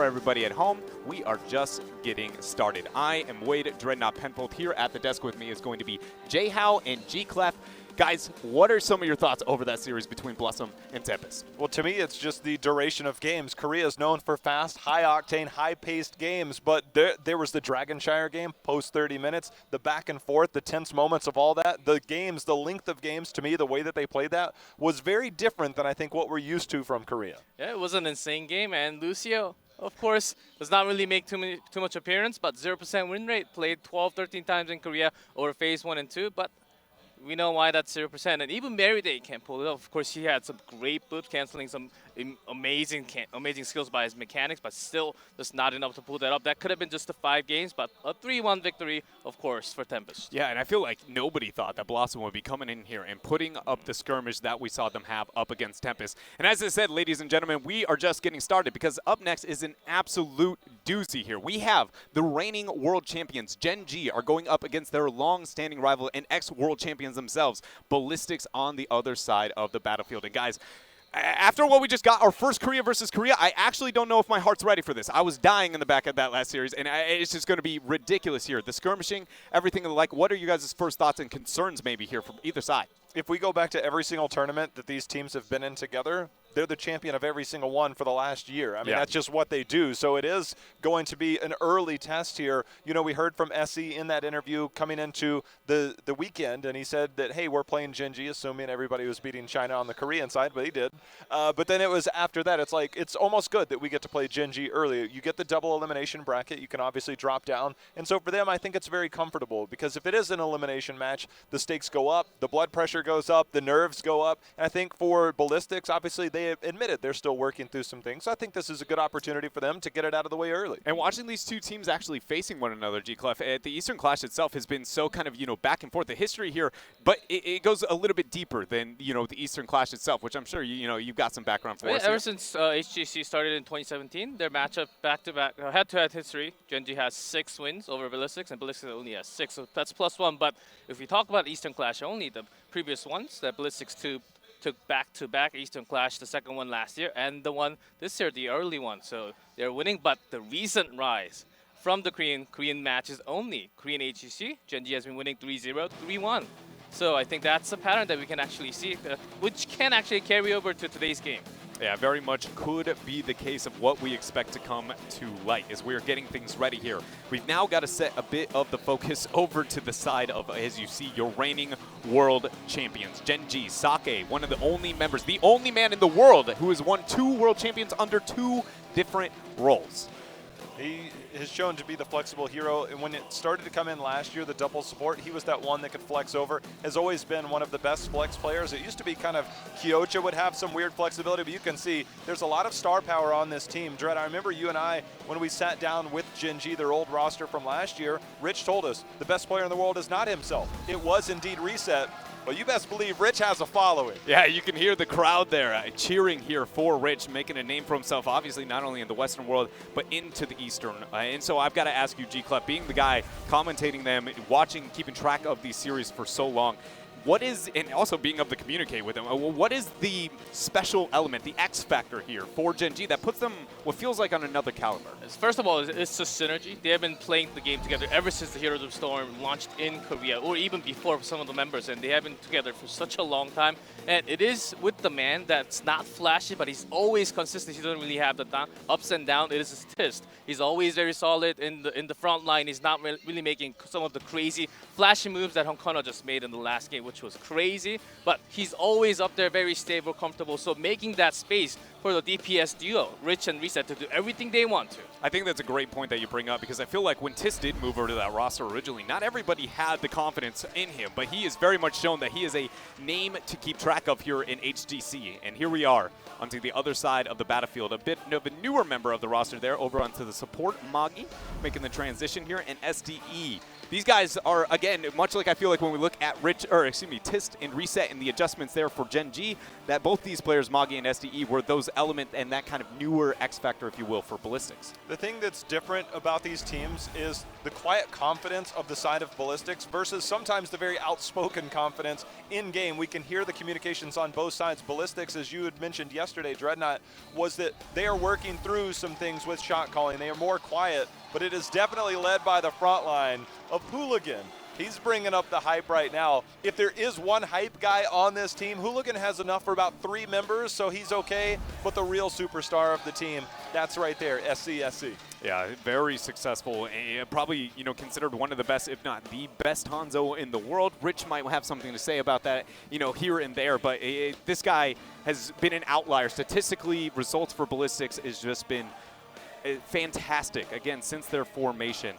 for everybody at home. We are just getting started. I am Wade Dreadnought Penfold. Here at the desk with me is going to be J-How and G-Clef. Guys, what are some of your thoughts over that series between Blossom and Tempest? Well, to me, it's just the duration of games. Korea is known for fast, high-octane, high-paced games, but there was the Dragonshire game, post 30 minutes, the back and forth, the tense moments of all that. The games, the length of games, to me, the way that they played that was very different than I think what we're used to from Korea. Yeah, it was an insane game, and Lucio, of course, does not really make too much appearance, but 0% win rate, played 12, 13 times in Korea over phase 1 and 2, but we know why that's 0%, and even Mary Day can't pull it off. Of course, he had some great boots, canceling some amazing skills by his mechanics, but still just not enough to pull that up. That could have been just the 5 games, but a 3-1 victory, of course, for Tempest. Yeah, and I feel like nobody thought that Blossom would be coming in here and putting up the skirmish that we saw them have up against Tempest. And as I said, ladies and gentlemen, we are just getting started because up next is an absolute doozy here. We have the reigning world champions, Gen.G, are going up against their long-standing rival and ex-world champions themselves, Ballistics, on the other side of the battlefield. And guys, after what we just got, our first Korea versus Korea, I actually don't know if my heart's ready for this. I was dying in the back of that last series, and it's just going to be ridiculous here. The skirmishing, everything like. What are you guys' first thoughts and concerns maybe here from either side? If we go back to every single tournament that these teams have been in together, they're the champion of every single one for the last year. I mean, that's just what they do. So it is going to be an early test here. You know, we heard from Essie in that interview coming into the weekend, and he said that, hey, we're playing Gen.G, assuming everybody was beating China on the Korean side, but he did. But then it was after that, it's like, it's almost good that we get to play Gen.G early. You get the double elimination bracket. You can obviously drop down. And so for them, I think it's very comfortable because if it is an elimination match, the stakes go up, the blood pressure goes up, the nerves go up. And I think for Ballistics, obviously, they admitted they're still working through some things. So I think this is a good opportunity for them to get it out of the way early. And watching these two teams actually facing one another, G-Clef, the Eastern Clash itself has been so kind of, back and forth. The history here, but it goes a little bit deeper than, the Eastern Clash itself, which I'm sure, you've got some background for us. Ever since HGC started in 2017, their matchup back-to-back, head-to-head history, Genji has 6 wins over Ballistics, and Ballistics only has 6, so that's +1. But if we talk about Eastern Clash only, the previous ones, that Ballistics took back-to-back Eastern Clash, the second one last year, and the one this year, the early one. So they're winning, but the recent rise from the Korean matches only, Korean HGC, Gen.G has been winning 3-0, 3-1. So I think that's a pattern that we can actually see, which can actually carry over to today's game. Yeah, very much could be the case of what we expect to come to light as we're getting things ready here. We've now got to set a bit of the focus over to the side of, as you see, your reigning world champions. Gen.G, Sake, one of the only members, the only man in the world who has won 2 world champions under 2 different roles. He has shown to be the flexible hero, and when it started to come in last year, the double support, he was that one that could flex over. Has always been one of the best flex players. It used to be kind of Kyocha would have some weird flexibility, but you can see there's a lot of star power on this team. Dread, I remember you and I, when we sat down with Gen.G, their old roster from last year, Rich told us the best player in the world is not himself. It was indeed Reset. Well, you best believe Rich has a following. Yeah, you can hear the crowd there cheering here for Rich, making a name for himself, obviously not only in the Western world, but into the Eastern. And so I've got to ask you, G-Clef, being the guy commentating them, watching, keeping track of these series for so long, what is, and also being able to communicate with them, what is the special element, the X factor here for Gen.G that puts them what feels like on another caliber? First of all, it's a synergy. They have been playing the game together ever since the Heroes of Storm launched in Korea, or even before some of the members, and they have been together for such a long time. And it is with the man that's not flashy, but he's always consistent. He doesn't really have the ups and downs. It is his tist. He's always very solid in the front line. He's not really making some of the crazy, flashy moves that Hong Kong just made in the last game, which was crazy. But he's always up there, very stable, comfortable. So making that space for the DPS duo, Rich and Reset, to do everything they want to. I think that's a great point that you bring up because I feel like when Tis did move over to that roster originally, not everybody had the confidence in him, but he has very much shown that he is a name to keep track of here in HGC. And here we are onto the other side of the battlefield, a bit of a newer member of the roster there over onto the support, Magi, making the transition here, and SDE. These guys are, again, much like I feel like when we look at Tist and Reset and the adjustments there for Gen.G, that both these players, Magi and SDE, were those element and that kind of newer X factor, if you will, for Ballistics. The thing that's different about these teams is the quiet confidence of the side of Ballistics versus sometimes the very outspoken confidence in-game. We can hear the communications on both sides. Ballistics, as you had mentioned yesterday, Dreadnought, was that they are working through some things with shot calling. They are more quiet, but it is definitely led by the front line of Hooligan. He's bringing up the hype right now. If there is one hype guy on this team, Hooligan has enough for about 3 members, so he's okay. But the real superstar of the team, that's right there, SCSC. Yeah, very successful. Probably, you know, considered one of the best, if not the best Hanzo in the world. Rich might have something to say about that, you know, here and there. But this guy has been an outlier. Statistically, results for Ballistics has just been fantastic, again, since their formation.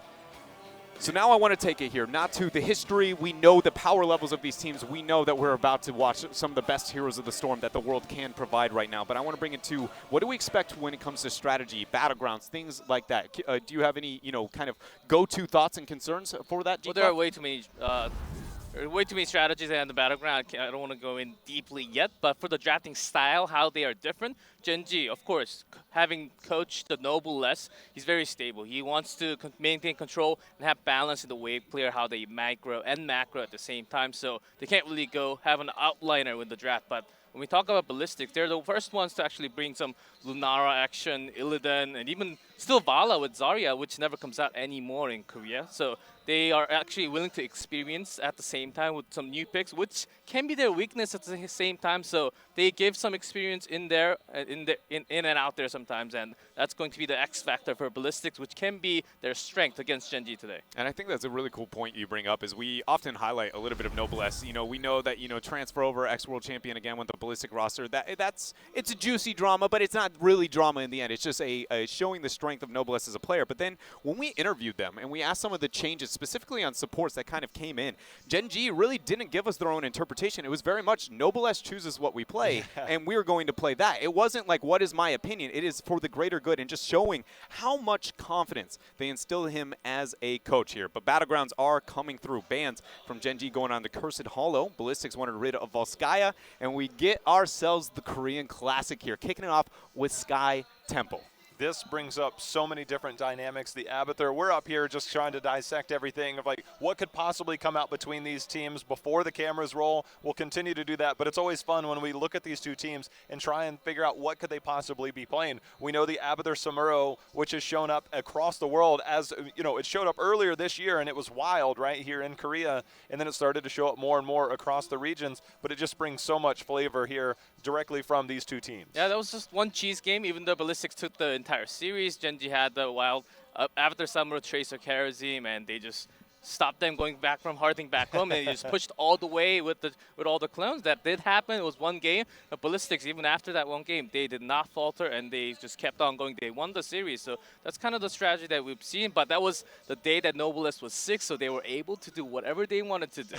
So now I want to take it here, not to the history. We know the power levels of these teams. We know that we're about to watch some of the best heroes of the Storm that the world can provide right now. But I want to bring it to, what do we expect when it comes to strategy, battlegrounds, things like that? Do you have any, you know, kind of go-to thoughts and concerns for that, Well, there are way too many strategies in the battleground. I don't want to go in deeply yet, but for the drafting style, how they are different, Gen.G, of course, having coached the Noblesse, he's very stable. He wants to maintain control and have balance in the wave clear, how they micro and macro at the same time, so they can't really go have an outliner with the draft. But when we talk about Ballistics, they're the first ones to actually bring some Lunara action, Illidan, and even still Vala with Zarya, which never comes out anymore in Korea. So they are actually willing to experience at the same time with some new picks, which can be their weakness at the same time. So they give some experience in there, in and out there sometimes, and that's going to be the X factor for Ballistics, which can be their strength against Gen.G today. And I think that's a really cool point you bring up, is we often highlight a little bit of Noblesse. You know, we know that, you know, transfer over ex-world champion again with the Ballistic roster. It's a juicy drama, but it's not really drama in the end. It's just a showing the strength of Noblesse as a player. But then when we interviewed them and we asked some of the changes specifically on supports that kind of came in, Gen.G really didn't give us their own interpretation. It was very much Noblesse chooses what we play, and we're going to play that. It wasn't like, what is my opinion? It is for the greater good, and just showing how much confidence they instill in him as a coach here. But Battlegrounds are coming through. Bans from Gen.G going on the Cursed Hollow. Ballistics wanted rid of Volskaya, and we get ourselves the Korean Classic here, kicking it off with Sky Temple. This brings up so many different dynamics. The Abathur, we're up here just trying to dissect everything of like what could possibly come out between these teams before the cameras roll. We'll continue to do that, but it's always fun when we look at these two teams and try and figure out what could they possibly be playing. We know the Abathur Samuro, which has shown up across the world, as you know, it showed up earlier this year and it was wild right here in Korea, and then it started to show up more and more across the regions, but it just brings so much flavor here directly from these two teams. Yeah, that was just one cheese game. Even though Ballistics took the entire series, Gen.G had the wild Abathur Samuro Tracer Karazim, and they just stopped them going back from Harding back home, and they just pushed all the way with all the clones. That did happen. It was one game. But Ballistics, even after that one game, they did not falter, and they just kept on going. They won the series. So that's kind of the strategy that we've seen. But that was the day that Noblesse was sick, so they were able to do whatever they wanted to do.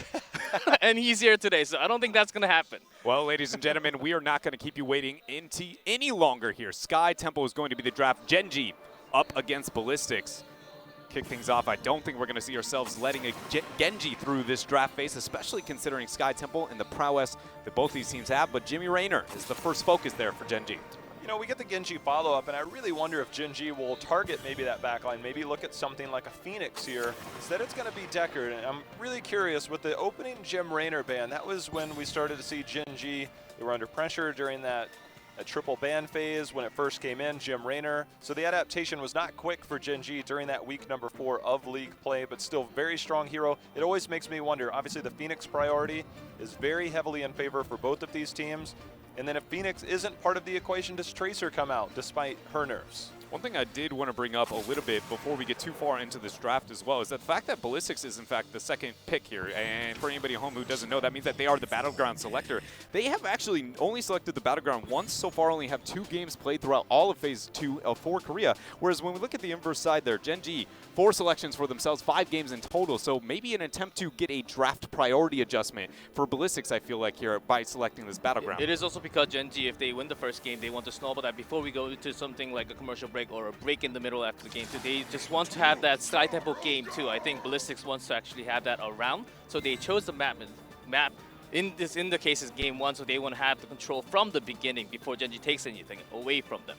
And he's here today, so I don't think that's going to happen. Well, ladies and gentlemen, we are not going to keep you waiting any longer here. Sky Temple is going to be the draft. Gen.G up against Ballistics. Kick things off. I don't think we're going to see ourselves letting a Genji through this draft phase, especially considering Sky Temple and the prowess that both these teams have. But Jimmy Rayner is the first focus there for Gen.G. You know, we get the Genji follow-up, and I really wonder if Gen.G will target maybe that backline, maybe look at something like a Phoenix here. Instead, it's going to be Deckard, and I'm really curious with the opening Jim Rayner ban. That was when we started to see Gen.G. They were under pressure during that triple ban phase when it first came in, Jim Rayner. So the adaptation was not quick for Gen.G during that week number 4 of league play, but still very strong hero. It always makes me wonder, obviously the Phoenix priority is very heavily in favor for both of these teams. And then if Phoenix isn't part of the equation, does Tracer come out despite her nerfs? One thing I did want to bring up a little bit before we get too far into this draft as well is the fact that Ballistics is in fact the second pick here. And for anybody at home who doesn't know, that means that they are the Battleground selector. They have actually only selected the Battleground once so far, only have 2 games played throughout all of Phase 2 for Korea. Whereas when we look at the inverse side there, Gen.G, 4 selections for themselves, 5 games in total. So maybe an attempt to get a draft priority adjustment for Ballistics, I feel like, here by selecting this Battleground. It is also because Gen.G, if they win the first game, they want to snowball that before we go into something like a commercial break or a break in the middle after the game too. They just want to have that Sky Temple game too. I think Ballistics wants to actually have that around, so they chose the map in the case of game 1, so they want to have the control from the beginning before Genji takes anything away from them.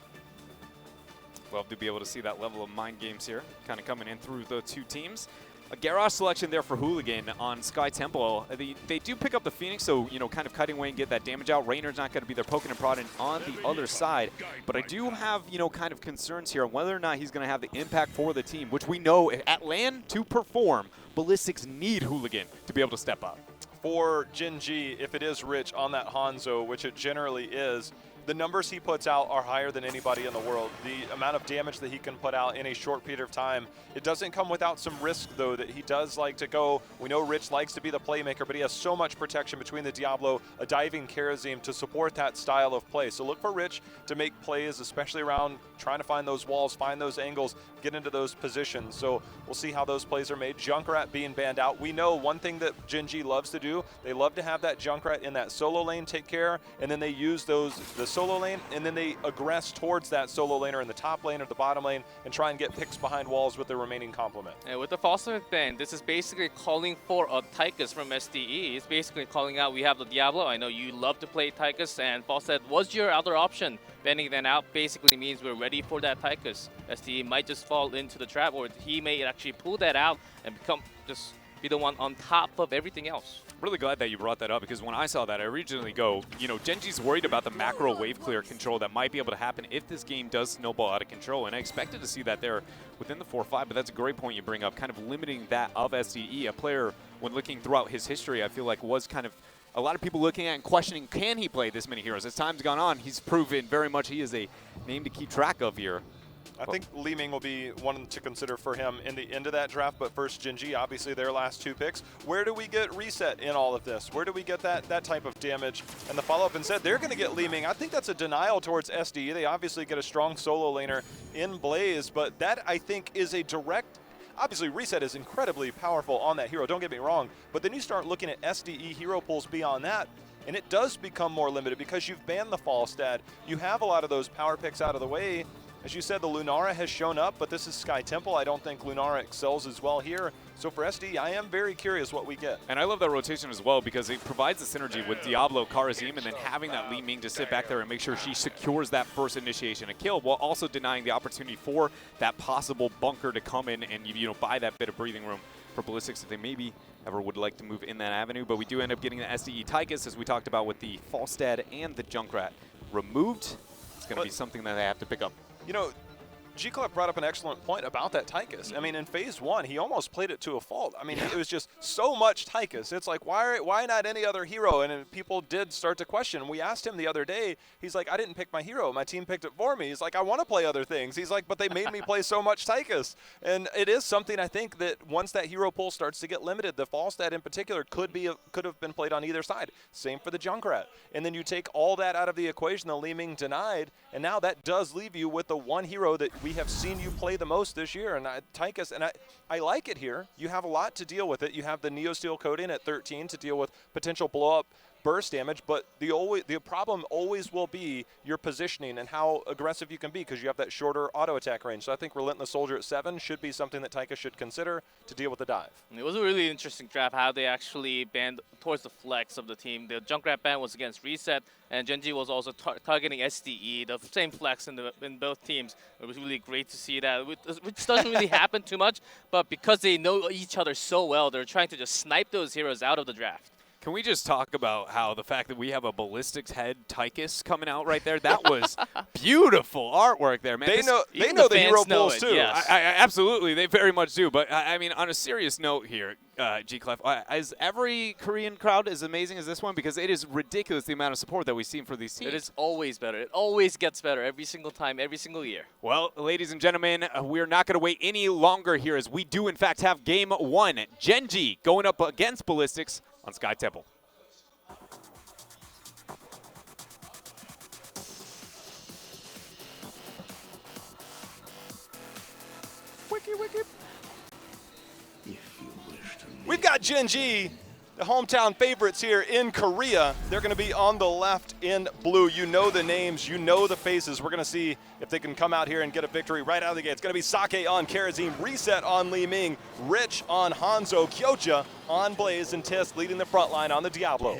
Love to be able to see that level of mind games here, kind of coming in through the two teams. A garage selection there for Hooligan on Sky Temple. They do pick up the Phoenix, so, you know, kind of cutting away and get that damage out. Rainer's not going to be there poking and prodding on the other side. But I do have, you know, kind of concerns here on whether or not he's going to have the impact for the team, which we know at LAN to perform, Ballistics need Hooligan to be able to step up. For Gen.G, if it is Rich on that Hanzo, which it generally is, the numbers he puts out are higher than anybody in the world. The amount of damage that he can put out in a short period of time, it doesn't come without some risk, though, that he does like to go. We know Rich likes to be the playmaker, but he has so much protection between the Diablo, a diving Karazim to support that style of play. So look for Rich to make plays, especially around trying to find those walls, find those angles, get into those positions. So we'll see how those plays are made. Junkrat being banned out. We know one thing that Gen.G loves to do, they love to have that Junkrat in that solo lane take care, and then they use the solo lane, and then they aggress towards that solo laner in the top lane or the bottom lane and try and get picks behind walls with their remaining complement. And with the false ban, this is basically calling for a Tychus from SDE. It's basically calling out, we have the Diablo. I know you love to play Tychus, and Falstad was your other option. Banning that out basically means we're ready for that Tychus. SDE might just fall into the trap, or he may actually pull that out and be the one on top of everything else. Really glad that you brought that up, because when I saw that, I originally go, you know, Genji's worried about the macro wave clear control that might be able to happen if this game does snowball out of control, and I expected to see that there within the 4-5, but that's a great point you bring up, kind of limiting that of SDE, a player, when looking throughout his history, I feel like was kind of a lot of people looking at and questioning, can he play this many heroes? As time's gone on, he's proven very much he is a name to keep track of here. I think Li Ming will be one to consider for him in the end of that draft, but first Gen.G, obviously their last 2 picks. Where do we get Reset in all of this? Where do we get that type of damage? And the follow-up instead, they're going to get Li Ming. I think that's a denial towards SDE. They obviously get a strong solo laner in Blaze, but that I think is a direct, obviously Reset is incredibly powerful on that hero, don't get me wrong, but then you start looking at SDE hero pools beyond that, and it does become more limited because you've banned the Falstad. You have a lot of those power picks out of the way. As you said, the Lunara has shown up, but this is Sky Temple. I don't think Lunara excels as well here. So for SD, I am very curious what we get. And I love that rotation as well, because it provides the synergy with Diablo, Karazim, and then having that Li Ming to sit back there and make sure she secures that first initiation of kill, while also denying the opportunity for that possible bunker to come in and, you know, buy that bit of breathing room for Ballistics if they maybe ever would like to move in that avenue. But we do end up getting the SDE Tychus, as we talked about, with the Falstad and the Junkrat removed. It's going to be something that they have to pick up. You know, G-Club brought up an excellent point about that Tychus. I mean, in phase 1, he almost played it to a fault. I mean, it was just so much Tychus. It's like, why not any other hero? And people did start to question. We asked him the other day, he's like, I didn't pick my hero. My team picked it for me. He's like, I want to play other things. He's like, but they made me play so much Tychus. And it is something I think that once that hero pool starts to get limited, the Falstad in particular could have been played on either side. Same for the Junkrat. And then you take all that out of the equation, the Li Ming denied, and now that does leave you with the one hero that we have seen you play the most this year, and Tychus, and I like it here. You have a lot to deal with it. You have the Neosteel coating at 13 to deal with potential blow-up burst damage, but the problem always will be your positioning and how aggressive you can be, because you have that shorter auto attack range. So I think Relentless Soldier at 7 should be something that Tychus should consider to deal with the dive. It was a really interesting draft how they actually banned towards the flex of the team. The Junkrat ban was against Reset, and Gen.G was also targeting SDE, the same flex in both teams. It was really great to see that, which doesn't really happen too much, but because they know each other so well, they're trying to just snipe those heroes out of the draft. Can we just talk about how the fact that we have a Ballistics head Tychus coming out right there? That was beautiful artwork there, man. They know the hero pools too. Yes. Absolutely, they very much do. But I mean, on a serious note here, G-Clef, is every Korean crowd as amazing as this one? Because it is ridiculous the amount of support that we've seen for these teams. It is always better. It always gets better every single time, every single year. Well, ladies and gentlemen, we're not going to wait any longer here, as we do in fact have game 1. Gen.G going up against Ballistics on Sky Temple. We've got Gen.G, the hometown favorites here in Korea. They're going to be on the left in blue. You know the names, you know the faces. We're going to see if they can come out here and get a victory right out of the gate. It's going to be Sake on Karazim, Reset on Li Ming, Rich on Hanzo, Kyocha on Blaze, and Tisk leading the front line on the Diablo.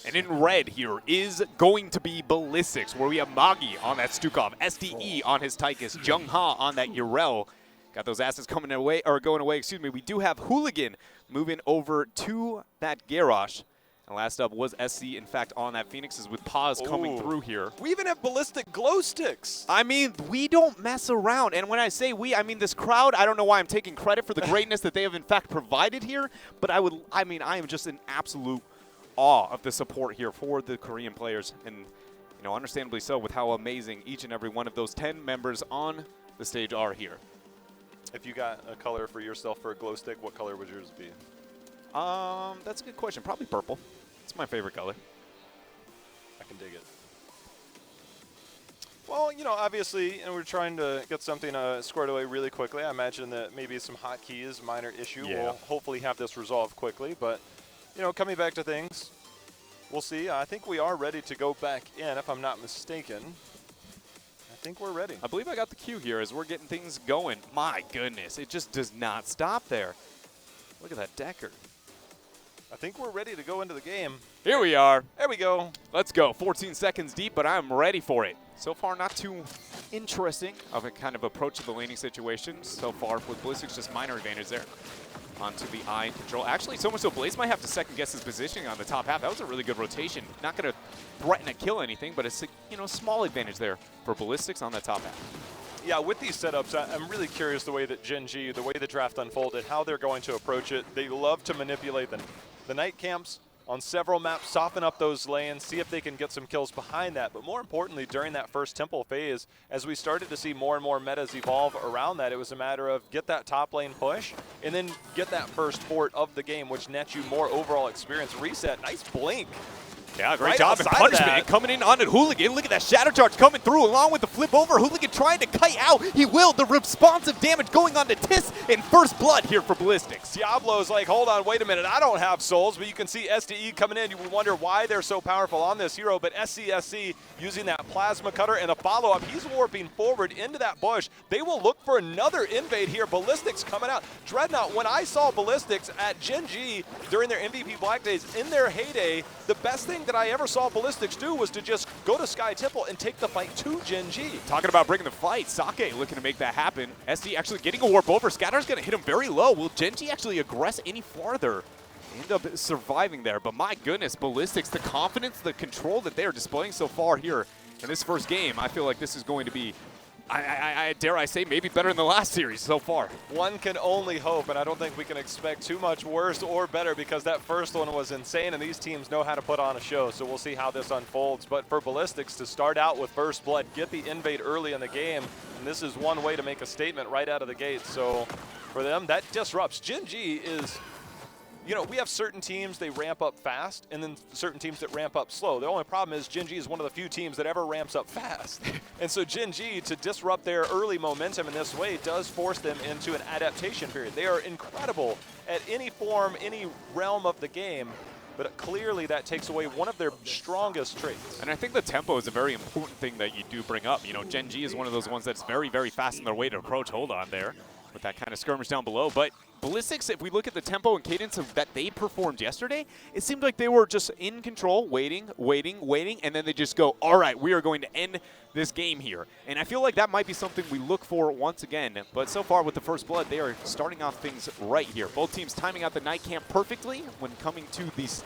And in red here is going to be Ballistics, where we have Magi on that Stukov, SDE on his Tychus, Jung-Ha on that Urel. Got those assets coming away, or going away, excuse me. We do have Hooligan moving over to that Garrosh. And last up was SC, in fact, on that Phoenixes with Paz coming through here. We even have ballistic glow sticks. I mean, we don't mess around. And when I say we, I mean this crowd. I don't know why I'm taking credit for the greatness that they have, in fact, provided here. But I am just in absolute awe of the support here for the Korean players. And, you know, understandably so with how amazing each and every one of those 10 members on the stage are here. If you got a color for yourself for a glow stick, what color would yours be? That's a good question. Probably purple. It's my favorite color. I can dig it. Well, you know, obviously, and we're trying to get something squared away really quickly. I imagine that maybe some hotkeys, minor issue. Yeah. We'll hopefully have this resolved quickly. But, you know, coming back to things, we'll see. I think we are ready to go back in, if I'm not mistaken. I think we're ready. I believe I got the cue here as we're getting things going. My goodness, it just does not stop there. Look at that Decker. I think we're ready to go into the game. Here we are. There we go. Let's go. 14 seconds deep, but I'm ready for it. So far, not too interesting of a kind of approach to the laning situation. So far, with Ballistics, just minor advantage there. Onto the eye control. Actually, so much so Blaze might have to second guess his positioning on the top half. That was a really good rotation. Not going to threaten to kill anything, but it's a, you know, small advantage there for Ballistics on that top half. Yeah, with these setups, I'm really curious the way that Gen.G, the way the draft unfolded, how they're going to approach it. They love to manipulate the night camps on several maps, soften up those lanes, see if they can get some kills behind that. But more importantly, during that first temple phase, as we started to see more and more metas evolve around that, it was a matter of get that top lane push and then get that first fort of the game, which nets you more overall experience. Reset, nice blink. Yeah, great Right job. And outside of punishment that. coming in on it. Hooligan. Look at that shadow charge coming through along with the flip over. Hooligan trying to kite out. He will. The responsive damage going on to Tiss in first blood here for Ballistics. Diablo's like, hold on, wait a minute, I don't have souls, but you can see SDE coming in. You would wonder why they're so powerful on this hero, but SCSC using that plasma cutter and a follow-up, he's warping forward into that bush. They will look for another invade here. Ballistics coming out. Dreadnought, when I saw Ballistics at Gen.G during their MVP Black Days, in their heyday, the best thing that I ever saw Ballistics do was to just go to Sky Temple and take the fight to Gen.G. Talking about bringing the fight, Sake looking to make that happen. SD actually getting a warp over. Scatter's going to hit him very low. Will Genji actually aggress any farther? End up surviving there, but my goodness, Ballistics, the confidence, the control that they are displaying so far here in this first game, I feel like this is going to be, I dare I say, maybe better than the last series so far. One can only hope, and I don't think we can expect too much worse or better because that first one was insane, and these teams know how to put on a show, so we'll see how this unfolds. But for Ballistics to start out with first blood, get the invade early in the game, and this is one way to make a statement right out of the gate. So for them, that disrupts. Gen.G is, you know, we have certain teams, they ramp up fast, and then certain teams that ramp up slow. The only problem is Gen.G is one of the few teams that ever ramps up fast. And so Gen.G, to disrupt their early momentum in this way, does force them into an adaptation period. They are incredible at any form, any realm of the game, but clearly that takes away one of their strongest traits. And I think the tempo is a very important thing that you do bring up. You know, Gen.G is one of those ones that's very, very fast in their way to approach. Hold on there with that kind of skirmish down below. But Ballistics, if we look at the tempo and cadence of that they performed yesterday, it seemed like they were just in control, waiting, and then they just go, all right, we are going to end this game here. And I feel like that might be something we look for once again. But so far with the first blood, they are starting off things right here. Both teams timing out the night camp perfectly when coming to these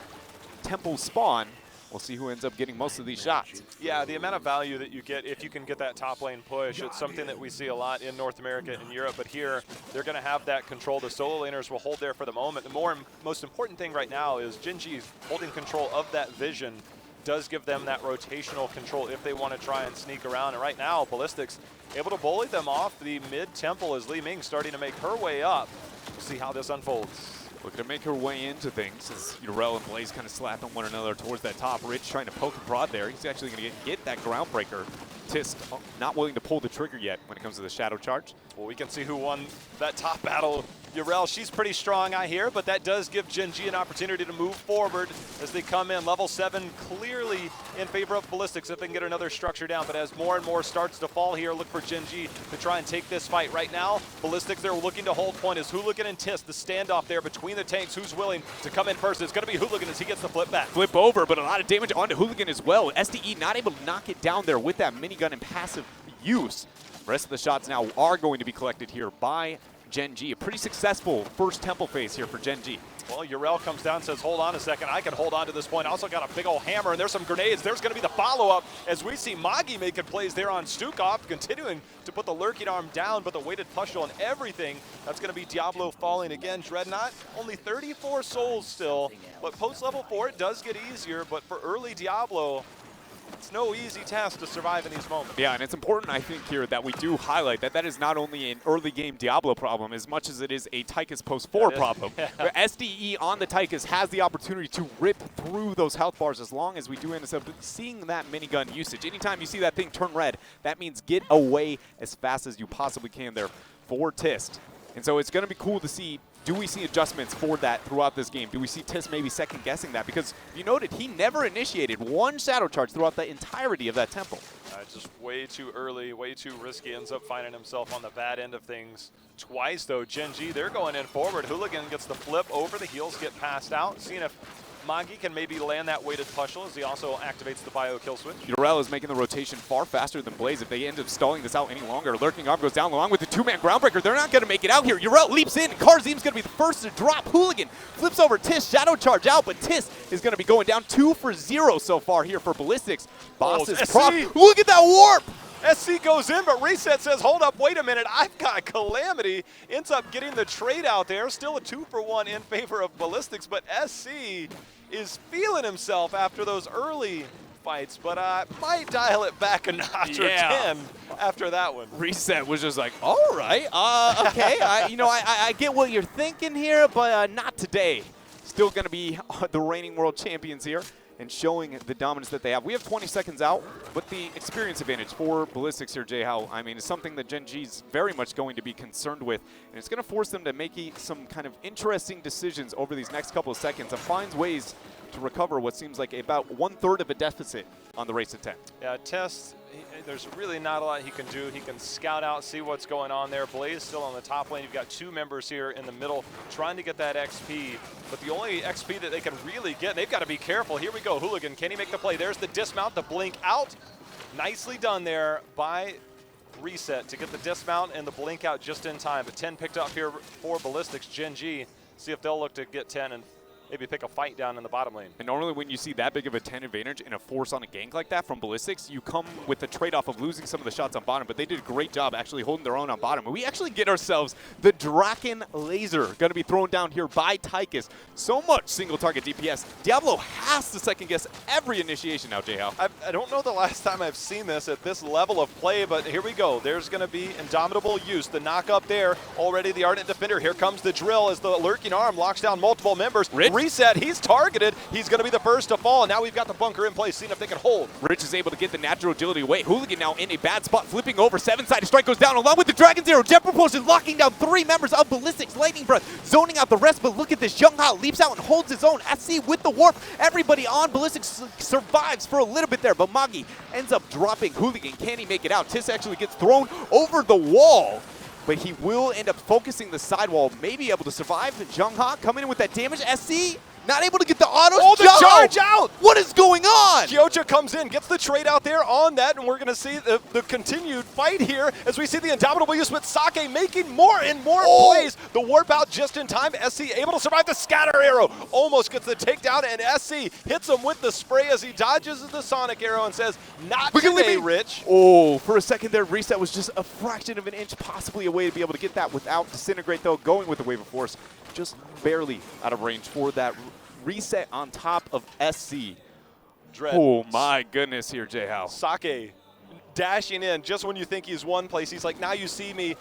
temple spawn. We'll see who ends up getting most of these shots. Yeah, the amount of value that you get if you can get that top lane push, it's something that we see a lot in North America and Europe, but here they're going to have that control. The solo laners will hold there for the moment. The most important thing right now is Gen.G holding control of that vision does give them that rotational control if they want to try and sneak around. And right now, Ballistics able to bully them off the mid-temple as Li Ming starting to make her way up. We'll see how this unfolds. Looking to make her way into things as Urel and Blaze kind of slapping one another towards that top. Rich trying to poke and prod there. He's actually going to get that groundbreaker Tist not willing to pull the trigger yet when it comes to the shadow charge. Well, we can see who won that top battle. Urel, she's pretty strong, I hear, but that does give Gen.G an opportunity to move forward as they come in. Level 7 clearly in favor of Ballistics if they can get another structure down, but as more and more starts to fall here, look for Gen.G to try and take this fight. Right now, Ballistics, they're looking to hold point as Hooligan and Tist, the standoff there between the tanks. Who's willing to come in first? It's going to be Hooligan as he gets the flip back. Flip over, but a lot of damage onto Hooligan as well. SDE not able to knock it down there with that minigun and passive use. The rest of the shots now are going to be collected here by Gen.G. A pretty successful first temple phase here for Gen.G. Well, Urel comes down and says, hold on a second, I can hold on to this point. Also got a big old hammer, and there's some grenades. There's going to be the follow-up as we see Magi making plays there on Stukov, continuing to put the lurking arm down, but the weighted pushel and everything. That's going to be Diablo falling again. Dreadnought, only 34 souls still, but post-level 4, it does get easier, but for early Diablo, it's no easy task to survive in these moments. Yeah, and it's important, I think, here that we do highlight that that is not only an early game Diablo problem as much as it is a Tychus post 4 problem. Yeah. SDE on the Tychus has the opportunity to rip through those health bars as long as we do end up seeing that minigun usage. Anytime you see that thing turn red, that means get away as fast as you possibly can there for Tist. And so it's going to be cool to see, do we see adjustments for that throughout this game? Do we see Tist maybe second guessing that? Because you noted he never initiated one shadow charge throughout the entirety of that temple. Just way too early, way too risky. Ends up finding himself on the bad end of things twice though. Gen.G, they're going in forward. Hooligan gets the flip over the heels, get passed out. Seeing if Magi can maybe land that weighted pushel as he also activates the bio kill switch. Urel is making the rotation far faster than Blaze. If they end up stalling this out any longer, Lurking Arm goes down along with the two-man groundbreaker. They're not going to make it out here. Urel leaps in. Karzim's going to be the first to drop. Hooligan flips over Tist. Shadow charge out, but Tist is going to be going down 2 for 0 so far here for Ballistics. Boss is prop. Look at that warp! SC goes in, but Reset says, hold up, wait a minute, I've got Calamity. Ends up getting the trade out there. Still a 2 for 1 in favor of Ballistics, but SC is feeling himself after those early fights, but might dial it back a notch or 10 after that one. Reset was just like, all right, okay, I get what you're thinking here, but not today. Still going to be the reigning world champions here and showing the dominance that they have. We have 20 seconds out, but the experience advantage for Ballistics here, Jay Howe, I mean, is something that Gen.G's very much going to be concerned with, and it's going to force them to make some kind of interesting decisions over these next couple of seconds and finds ways to recover what seems like about 1/3 of a deficit on the race to 10. Yeah, Test, there's really not a lot he can do. He can scout out, see what's going on there. Blaze still on the top lane. You've got 2 members here in the middle trying to get that XP, but the only XP that they can really get, they've got to be careful. Here we go, Hooligan, can he make the play? There's the dismount, the blink out. Nicely done there by Reset to get the dismount and the blink out just in time. But 10 picked up here for Ballistics. Gen.G, see if they'll look to get 10 and maybe pick a fight down in the bottom lane. And normally when you see that big of a 10 advantage in a force on a gank like that from Ballistics, you come with the trade-off of losing some of the shots on bottom, but they did a great job actually holding their own on bottom. And we actually get ourselves the Draken Laser going to be thrown down here by Tychus. So much single target DPS. Diablo has to second guess every initiation now, J-Howe. I don't know the last time I've seen this at this level of play, but here we go. There's going to be Indomitable use. The knock up there, already the Ardent Defender. Here comes the drill as the Lurking Arm locks down multiple members. Reset, he's targeted. He's going to be the first to fall, and now we've got the bunker in place, seeing if they can hold. Rich is able to get the natural agility away. Hooligan now in a bad spot, flipping over. 7-sided strike goes down along with the Dragon's Arrow. Jet Propulsion locking down 3 members of Ballistics. Lightning Breath zoning out the rest, but look at this. Young-Ha leaps out and holds his own. SC with the warp. Everybody on Ballistics survives for a little bit there, but Magi ends up dropping Hooligan. Can he make it out? Tis actually gets thrown over the wall, but he will end up focusing the sidewall, maybe able to survive. Young-Ha coming in with that damage. SC not able to get the auto. Oh, the charge out! What is going on? Kyoja comes in, gets the trade out there on that, and we're going to see the continued fight here as we see the Indomitable use with Sake making more and more plays. The warp out just in time. SC able to survive the scatter arrow. Almost gets the takedown, and SC hits him with the spray as he dodges the Sonic arrow and says, not today, Rich. Oh, for a second there, Reset was just a fraction of an inch possibly away to be able to get that without Disintegrate, though, going with the Wave of Force. Just barely out of range for that Reset on top of SC. Dread. Oh my goodness here, J-Howe. Sake dashing in just when you think he's one place. He's like, now you see me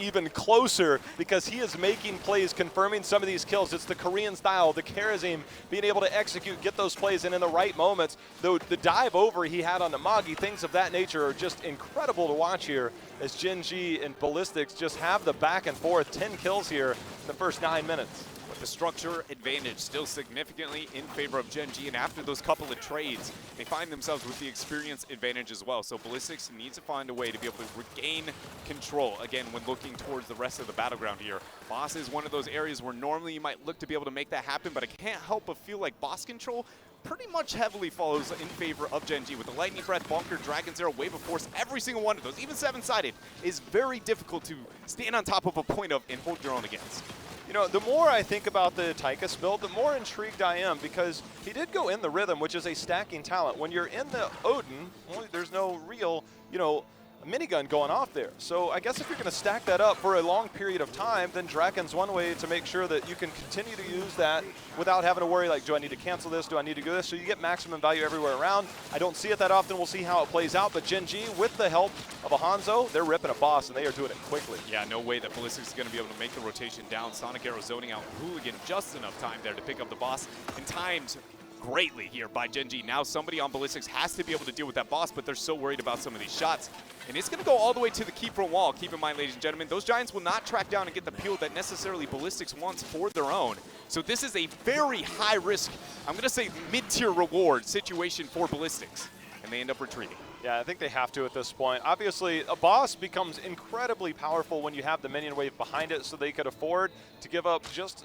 even closer, because he is making plays, confirming some of these kills. It's the Korean style, the charism, being able to execute, get those plays, and in the right moments. The dive over he had on the Magi, things of that nature are just incredible to watch here as Gen.G and Ballistics just have the back and forth. 10 kills here in the first 9 minutes. The structure advantage still significantly in favor of Gen.G, and after those couple of trades, they find themselves with the experience advantage as well. So Ballistics needs to find a way to be able to regain control, again, when looking towards the rest of the battleground here. Boss is one of those areas where normally you might look to be able to make that happen, but I can't help but feel like boss control pretty much heavily follows in favor of Gen.G. With the Lightning Breath, Bunker, Dragon's Arrow, Wave of Force, every single one of those, even 7-sided, is very difficult to stand on top of a point of and hold your own against. You know, the more I think about the Tychus build, the more intrigued I am, because he did go in the Rhythm, which is a stacking talent. When you're in the Odin, well, there's no real, you know, minigun going off there. So I guess if you're going to stack that up for a long period of time, then Draken's one way to make sure that you can continue to use that without having to worry, like, do I need to cancel this? Do I need to do this? So you get maximum value everywhere around. I don't see it that often. We'll see how it plays out. But Gen.G, with the help of a Hanzo, they're ripping a boss, and they are doing it quickly. Yeah, no way that Ballistics is going to be able to make the rotation down. Sonic Arrow zoning out Hooligan just enough time there to pick up the boss, and timed greatly here by Gen.G. Now somebody on Ballistics has to be able to deal with that boss, but they're so worried about some of these shots. And it's going to go all the way to the keep front wall. Keep in mind, ladies and gentlemen, those Giants will not track down and get the peel that necessarily Ballistics wants for their own. So this is a very high risk, I'm going to say mid-tier reward situation for Ballistics. And they end up retreating. Yeah, I think they have to at this point. Obviously, a boss becomes incredibly powerful when you have the minion wave behind it, so they could afford to give up just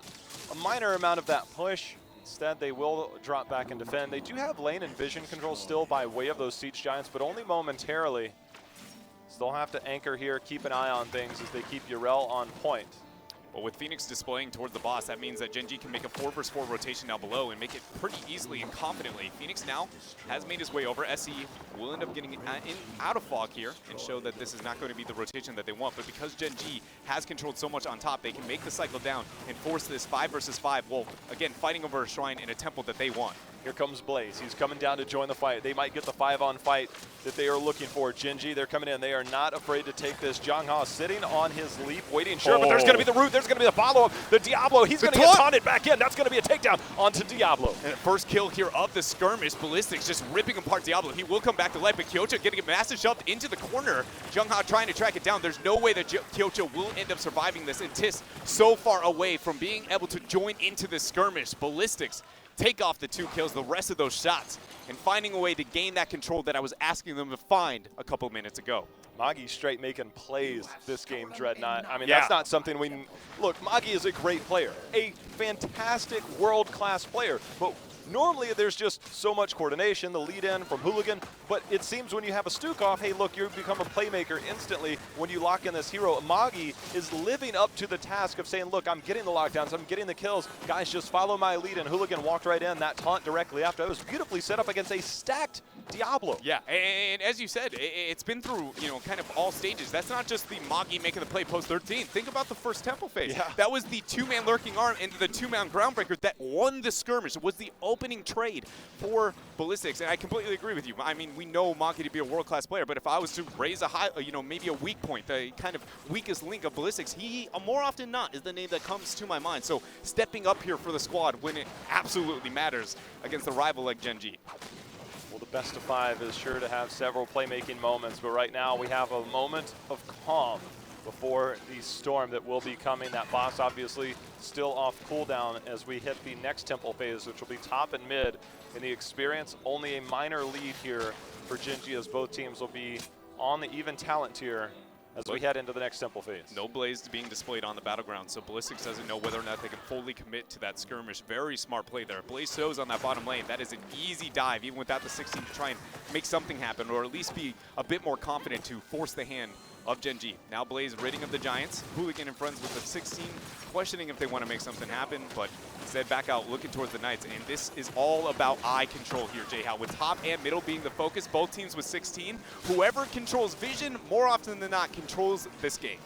a minor amount of that push. Instead, they will drop back and defend. They do have lane and vision control still by way of those Siege Giants, but only momentarily. So they'll have to anchor here, keep an eye on things as they keep Yrel on point. But with Phoenix displaying towards the boss, that means that Gen.G can make a 4-versus-4 rotation down below and make it pretty easily and confidently. Phoenix now has made his way over. SE will end up getting out of fog here and show that this is not going to be the rotation that they want. But because Gen.G has controlled so much on top, they can make the cycle down and force this 5-versus-5 wolf, again, fighting over a shrine in a temple that they want. Here comes Blaze. He's coming down to join the fight. They might get the 5-on fight that they are looking for. Gen.G, they're coming in. They are not afraid to take this. Jongha sitting on his leap, waiting sure, but there's going to be the root. There's going to be the follow-up. The Diablo, he's going to get taunted back in. That's going to be a takedown onto Diablo. And first kill here of the skirmish. Ballistics just ripping apart Diablo. He will come back to life, but Kyocha getting a massive shove into the corner. Jongha trying to track it down. There's no way that Kyocha will end up surviving this. And Tis so far away from being able to join into this skirmish. Ballistics take off the 2 kills, the rest of those shots, and finding a way to gain that control that I was asking them to find a couple minutes ago. Magi straight making plays this game, Dreadnought. I mean, that's not something we... Look, Magi is a great player, a fantastic world-class player, but normally there's just so much coordination, the lead-in from Hooligan, but it seems when you have a Stukov, hey, look, you become a playmaker instantly when you lock in this hero. Magi is living up to the task of saying, look, I'm getting the lockdowns, I'm getting the kills. Guys, just follow my lead, and Hooligan walked right in. That taunt directly after. It was beautifully set up against a stacked Diablo. Yeah, and as you said, it's been through, you know, kind of all stages. That's not just the Magi making the play post-13. Think about the first temple phase. Yeah. That was the 2-man lurking arm into the 2-man groundbreaker that won the skirmish. It was the opening trade for Ballistics, and I completely agree with you. I mean, we know Magi to be a world-class player, but if I was to raise a high, you know, maybe a weak point, the kind of weakest link of Ballistics, he, more often than not, is the name that comes to my mind. So stepping up here for the squad when it absolutely matters against a rival like Gen.G. Well, the best of 5 is sure to have several playmaking moments, but right now we have a moment of calm before the storm that will be coming. That boss obviously still off cooldown as we hit the next temple phase, which will be top and mid. In the experience, only a minor lead here for Gen.G, as both teams will be on the even talent tier as we head into the next temple phase. No Blaze being displayed on the battleground, so Ballistics doesn't know whether or not they can fully commit to that skirmish. Very smart play there. Blaze shows on that bottom lane. That is an easy dive, even without the 16, to try and make something happen, or at least be a bit more confident to force the hand of Gen.G. Now Blaze ridding of the Giants. Hooligan and friends with the 16, questioning if they want to make something happen, but instead back out looking towards the Knights. And this is all about eye control here, J-How. With top and middle being the focus, both teams with 16. Whoever controls vision, more often than not, controls this game.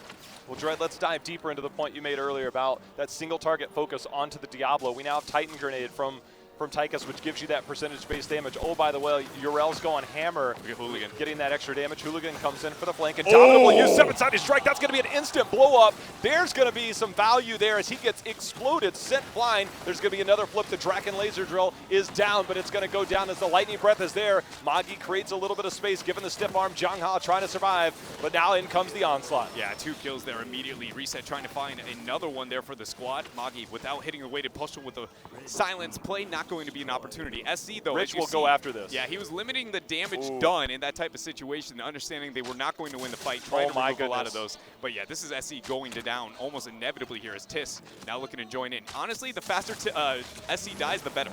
Well, Dread, let's dive deeper into the point you made earlier about that single target focus onto the Diablo. We now have Titan Grenade from from Tychus, which gives you that percentage-based damage. Oh, by the way, Urel's going hammer, Hooligan getting that extra damage. Hooligan comes in for the flank, and Dominant will use 7-sided strike. That's going to be an instant blow-up. There's going to be some value there as he gets exploded, sent flying. There's going to be another flip. The Draken Laser Drill is down, but it's going to go down as the Lightning Breath is there. Magi creates a little bit of space, given the stiff arm. Jongha trying to survive, but now in comes the onslaught. Yeah, 2 kills there immediately. Reset trying to find another one there for the squad. Magi, without hitting the weighted push with a silence play, not going to be an opportunity. SC, though, Rich will go after this. Yeah, he was limiting the damage done in that type of situation, understanding they were not going to win the fight, trying to remove a lot of those. But yeah, this is SC going to down almost inevitably here as Tiss now looking to join in. Honestly, the faster SC dies, the better.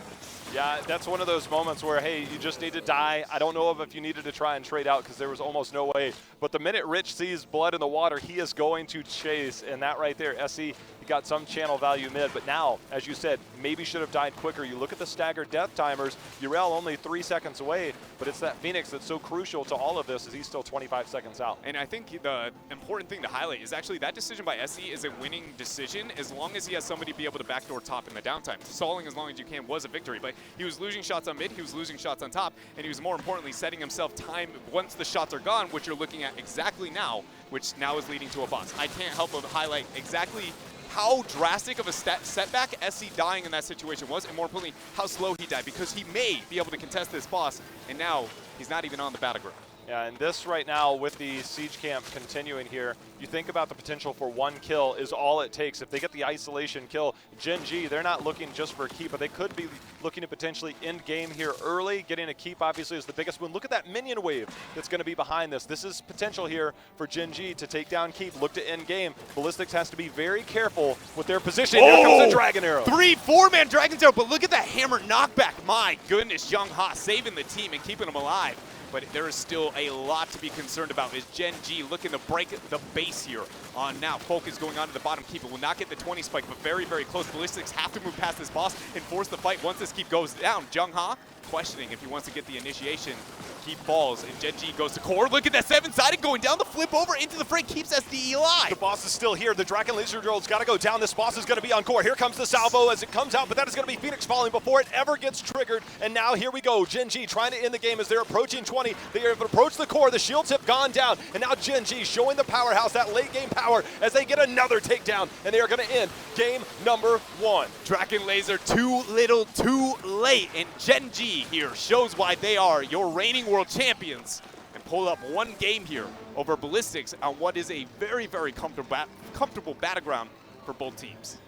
Yeah, that's one of those moments where, hey, you just need to die. I don't know if you needed to try and trade out because there was almost no way. But the minute Rich sees blood in the water, he is going to chase. And that right there, SC, he got some channel value mid. But now, as you said, maybe should have died quicker. You look at the staggered death timers. Urel only 3 seconds away. But it's that Phoenix that's so crucial to all of this as he's still 25 seconds out. And I think the important thing to highlight is actually that decision by SC is a winning decision as long as he has somebody be able to backdoor top in the downtime. Stalling as long as you can was a victory. But he was losing shots on mid, he was losing shots on top, and he was more importantly setting himself time once the shots are gone, which you're looking at exactly now, which now is leading to a boss. I can't help but highlight exactly how drastic of a setback SC dying in that situation was, and more importantly, how slow he died, because he may be able to contest this boss, and now he's not even on the battleground. Yeah, and this right now with the siege camp continuing here, you think about the potential for 1 kill is all it takes. If they get the isolation kill, Gen.G, they're not looking just for a keep, but they could be looking to potentially end game here early. Getting a keep obviously is the biggest win. Look at that minion wave that's going to be behind this. This is potential here for Gen.G to take down keep, look to end game. Ballistics has to be very careful with their position. Here comes the Dragon Arrow. 3-4-man Dragon's Arrow, but look at that hammer knockback. My goodness, Jongha saving the team and keeping them alive. But there is still a lot to be concerned about. Is Gen.G looking to break the base here on now? Focus going on to the bottom keep. It will not get the 20 spike, but very, very close. Ballistics have to move past this boss and force the fight once this keep goes down. Jongha questioning if he wants to get the initiation. Keep falls, and Gen.G goes to core. Look at that 7-sided going down the flip over into the fray, keeps SDE alive. The boss is still here. The Dragon Laser Drill's got to go down. This boss is going to be on core. Here comes the salvo as it comes out, but that is going to be Phoenix falling before it ever gets triggered. And now here we go. Gen.G trying to end the game as they're approaching 20. They have approached the core. The shields have gone down, and now Gen.G showing the powerhouse, that late game power, as they get another takedown, and they are going to end game number 1. Dragon Laser too little, too late, and Gen.G here shows why they are your reigning world champions and pull up 1 game here over Ballistics on what is a very, very comfortable battleground for both teams.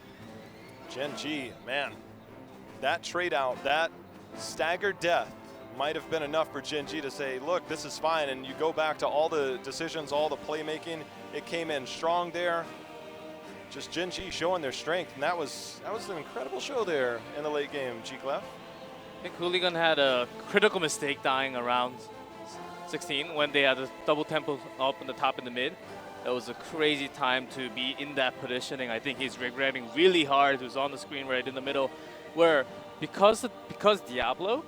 Gen.G, man, that trade out, that staggered death might have been enough for Gen.G to say, look, this is fine. And you go back to all the decisions, all the playmaking, it came in strong there. Just Gen.G showing their strength, and that was an incredible show there in the late game, G-Clef. I think Hooligan had a critical mistake dying around 16 when they had a double tempo up in the top and the mid. It was a crazy time to be in that positioning. I think he's regretting really hard. He was on the screen right in the middle, where because Diablo,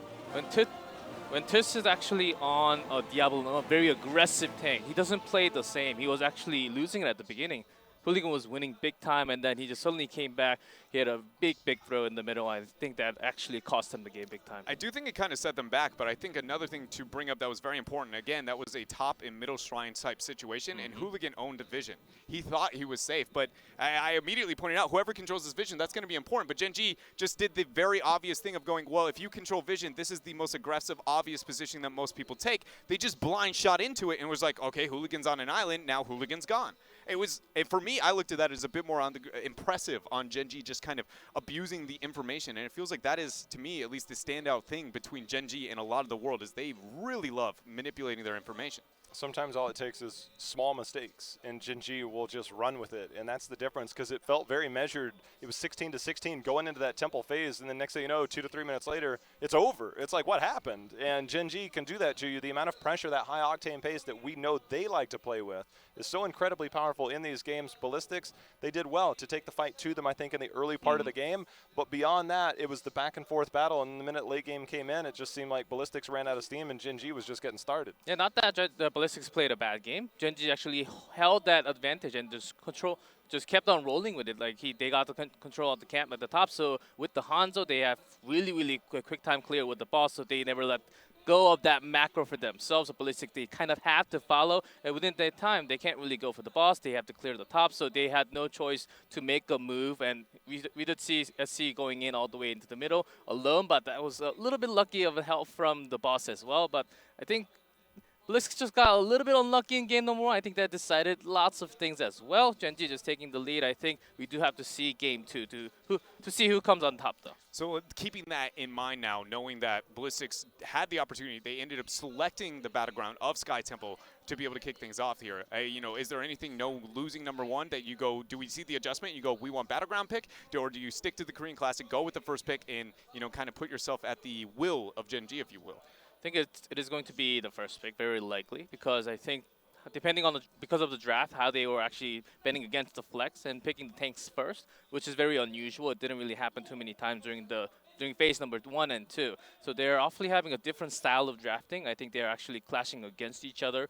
when Tiss is actually on a Diablo, a very aggressive tank, he doesn't play the same. He was actually losing it at the beginning. Hooligan was winning big time, and then he just suddenly came back. He had a big throw in the middle. I think that actually cost him the game big time. I do think it kind of set them back, but I think another thing to bring up that was very important, again, that was a top and middle shrine type situation, and Hooligan owned a vision. He thought he was safe, but I immediately pointed out, whoever controls his vision, that's going to be important. But Gen.G just did the very obvious thing of going, well, if you control vision, this is the most aggressive, obvious position that most people take. They just blind shot into it and was like, okay, Hooligan's on an island, now Hooligan's gone. It was, for me, I looked at that as a bit more on the impressive on Gen.G just kind of abusing the information, and it feels like that is, to me, at least the standout thing between Gen.G and a lot of the world is they really love manipulating their information. Sometimes all it takes is small mistakes, and Gen.G will just run with it, and that's the difference, because it felt very measured. It was 16-16 going into that temple phase, and then next thing you know, 2 to 3 minutes later, it's over. It's like, what happened? And Gen.G can do that to you. The amount of pressure, that high-octane pace that we know they like to play with is so incredibly powerful in these games. Ballistics, they did well to take the fight to them, I think, in the early part of the game, but beyond that, it was the back-and-forth battle, and the minute late game came in, it just seemed like Ballistics ran out of steam, and Gen.G was just getting started. Yeah, not that Ballistics played a bad game. Gen.G actually held that advantage and just just kept on rolling with it. Like they got the control of the camp at the top. So with the Hanzo, they have really quick time clear with the boss. So they never let go of that macro for themselves. A Ballistic, they kind of have to follow, and within that time, they can't really go for the boss. They have to clear the top, so they had no choice to make a move. And we did see SC going in all the way into the middle alone, but that was a little bit lucky of a help from the boss as well. But I think Ballistics just got a little bit unlucky in game number 1. I think that decided lots of things as well. Gen.G just taking the lead. I think we do have to see game 2 to see who comes on top, though. So keeping that in mind now, knowing that Ballistics had the opportunity, they ended up selecting the battleground of Sky Temple to be able to kick things off here. You know, is there anything, no losing number 1, that you go, do we see the adjustment? You go, we want battleground pick, or do you stick to the Korean Classic, go with the first pick, and, you know, kind of put yourself at the will of Gen.G, if you will? I think it is going to be the first pick, very likely, because I think depending on because of the draft, how they were actually betting against the flex and picking the tanks first, which is very unusual. It didn't really happen too many times during phase number 1 and 2. So they're awfully having a different style of drafting. I think they're actually clashing against each other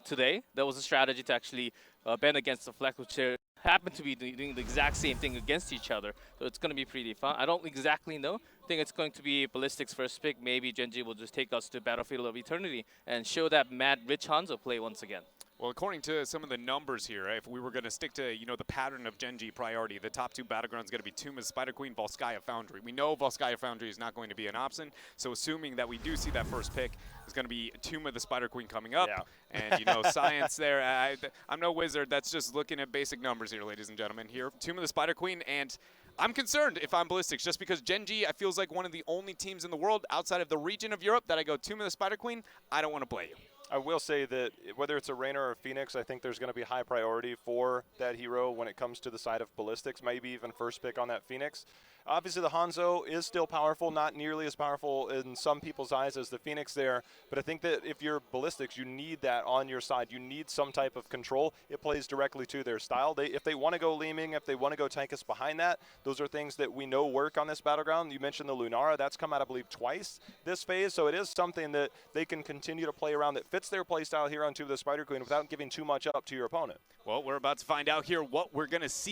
today. That was a strategy to actually bet against the flex, which they happen to be doing the exact same thing against each other. So it's going to be pretty fun. I don't exactly know. I think it's going to be Ballistics first pick. Maybe Gen.G will just take us to Battlefield of Eternity and show that mad rich Hanzo play once again. Well, according to some of the numbers here, if we were going to stick to, you know, the pattern of Gen.G priority, the top 2 battlegrounds going to be Tuma's Spider Queen, Volskaya Foundry. We know Volskaya Foundry is not going to be an option, so assuming that we do see that first pick, it's going to be Tuma the Spider Queen coming up. Yeah. And, you know, science there. I'm no wizard. That's just looking at basic numbers here, ladies and gentlemen. Here, Tuma the Spider Queen, and I'm concerned if I'm Ballistics, just because Gen.G, I feels like one of the only teams in the world outside of the region of Europe that I go, Tuma the Spider Queen, I don't want to play you. I will say that whether it's a Reina or a Phoenix, I think there's going to be high priority for that hero when it comes to the side of Ballistics, maybe even first pick on that Phoenix. Obviously, the Hanzo is still powerful, not nearly as powerful in some people's eyes as the Phoenix there, but I think that if you're Ballistics, you need that on your side. You need some type of control. It plays directly to their style. If they want to go Leeming, if they want to go Tankus behind that, those are things that we know work on this battleground. You mentioned the Lunara. That's come out, I believe, twice this phase, so it is something that they can continue to play around that fits their play style here on Tuma the Spider Queen without giving too much up to your opponent. Well, we're about to find out here what we're going to see